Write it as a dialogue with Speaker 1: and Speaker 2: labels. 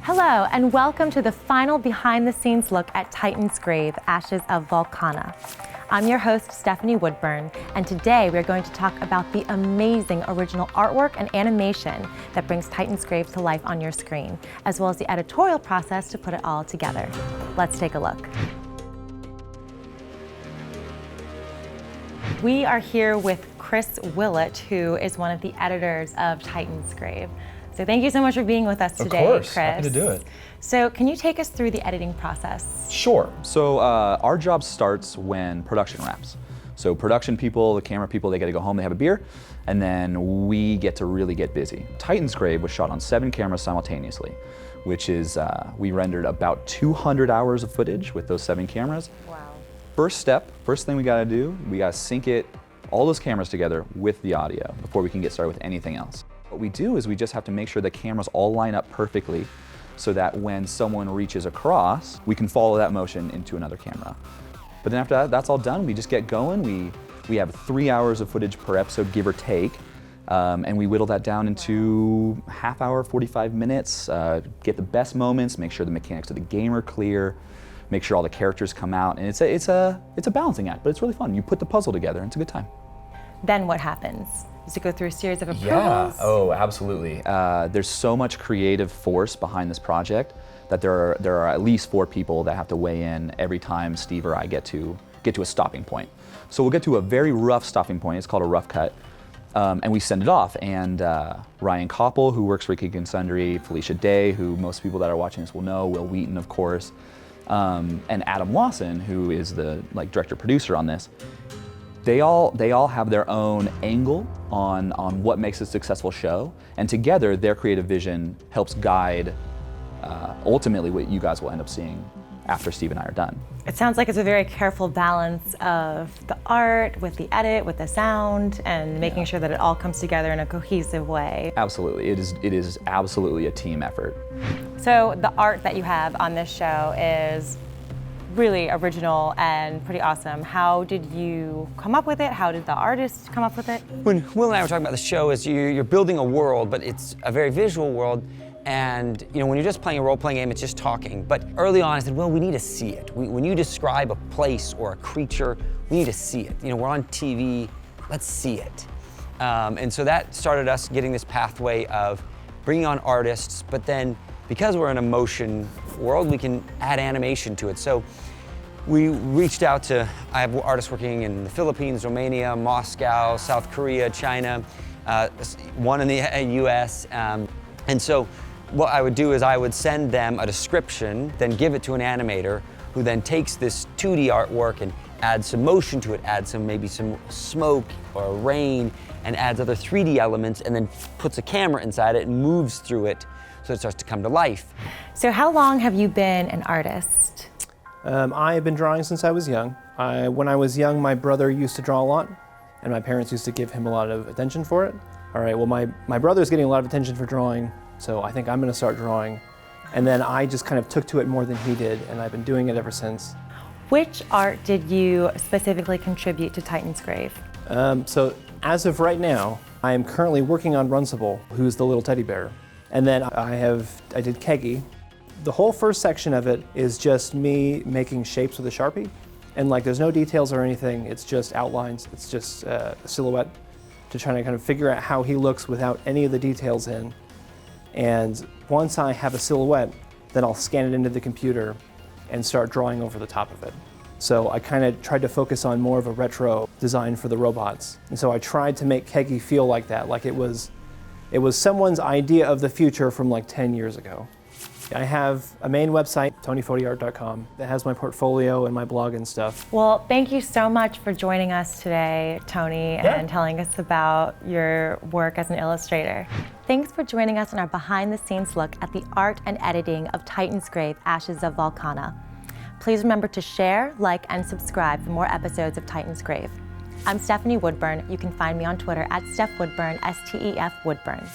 Speaker 1: Hello, and welcome to the final behind-the-scenes look at Titansgrave, Ashes of Volcana. I'm your host, Stef Woodburn, and today we're going to talk about the amazing original artwork and animation that brings Titansgrave to life on your screen, as well as the editorial process to put it all together. Let's take a look. We are here with Chris Willett, who is one of the editors of Titansgrave. So thank you so much for being with us today,
Speaker 2: Of course,
Speaker 1: Chris.
Speaker 2: happy to do it.
Speaker 1: So can you take us through the editing process?
Speaker 2: Sure. So our job starts when production wraps. So production people, the camera people, they get to go home, they have a beer, and then we get to really get busy. Titansgrave was shot on 7 cameras simultaneously, which is, we rendered about 200 hours of footage with those 7 cameras.
Speaker 1: Wow.
Speaker 2: First thing we gotta do, we gotta sync all those cameras together with the audio before we can get started with anything else. What we do is we just have to make sure the cameras all line up perfectly so that when someone reaches across, we can follow that motion into another camera. But then after that's all done, we just get going. We have 3 hours of footage per episode, give or take, and we whittle that down into half hour, 45 minutes, get the best moments, make sure the mechanics of the game are clear, make sure all the characters come out, and it's a balancing act, but it's really fun. You put the puzzle together, and it's a good time.
Speaker 1: Then what happens? Does it go through a series of approvals?
Speaker 2: Yeah, oh, absolutely. There's so much creative force behind this project that there are at least 4 people that have to weigh in every time Steve or I get to a stopping point. So we'll get to a very rough stopping point. It's called a rough cut, and we send it off. And Ryan Koppel, who works for Geek and Sundry, Felicia Day, who most people that are watching this will know, Will Wheaton, of course, and Adam Lawson, who is the director-producer on this. They all have their own angle on what makes a successful show, and together their creative vision helps guide ultimately what you guys will end up seeing after Steve and I are done.
Speaker 1: It sounds like it's a very careful balance of the art with the edit, with the sound, and making sure that it all comes together in a cohesive way.
Speaker 2: Absolutely, it is absolutely a team effort.
Speaker 1: So the art that you have on this show is really original and pretty awesome. How did you come up with it? How did the artist come up with it?
Speaker 3: When Will and I were talking about the show, is you're building a world, but it's a very visual world. And when you're just playing a role-playing game, it's just talking. But early on, I said, well, we need to see it. When you describe a place or a creature, we need to see it. We're on TV, let's see it. And so that started us getting this pathway of bringing on artists, but then because we're in a motion world, we can add animation to it. So we reached out to, I have artists working in the Philippines, Romania, Moscow, South Korea, China, one in the US. And so what I would do is I would send them a description, then give it to an animator who then takes this 2D artwork and adds some motion to it, adds maybe some smoke or rain, and adds other 3D elements, and then puts a camera inside it and moves through it so it starts to come to life.
Speaker 1: So how long have you been an artist?
Speaker 4: I have been drawing since I was young. When I was young, my brother used to draw a lot, and my parents used to give him a lot of attention for it. All right, well, my brother's getting a lot of attention for drawing, so I think I'm gonna start drawing. And then I just kind of took to it more than he did, and I've been doing it ever since.
Speaker 1: Which art did you specifically contribute to Titansgrave?
Speaker 4: So as of right now, I am currently working on Runcible, who's the little teddy bear. And then I did Keggy. The whole first section of it is just me making shapes with a Sharpie. And there's no details or anything, it's just outlines, it's just a silhouette to try to kind of figure out how he looks without any of the details in. And once I have a silhouette, then I'll scan it into the computer and start drawing over the top of it. So I kind of tried to focus on more of a retro design for the robots. And so I tried to make Keggy feel like that, like it was someone's idea of the future from 10 years ago. I have a main website, tonyfotiart.com, that has my portfolio and my blog and stuff.
Speaker 1: Well, thank you so much for joining us today, Tony, and telling us about your work as an illustrator. Thanks for joining us on our behind-the-scenes look at the art and editing of Titansgrave, Ashes of Volcana. Please remember to share, like, and subscribe for more episodes of Titansgrave. I'm Stef Woodburn. You can find me on Twitter at Stef Woodburn, S-T-E-F Woodburn.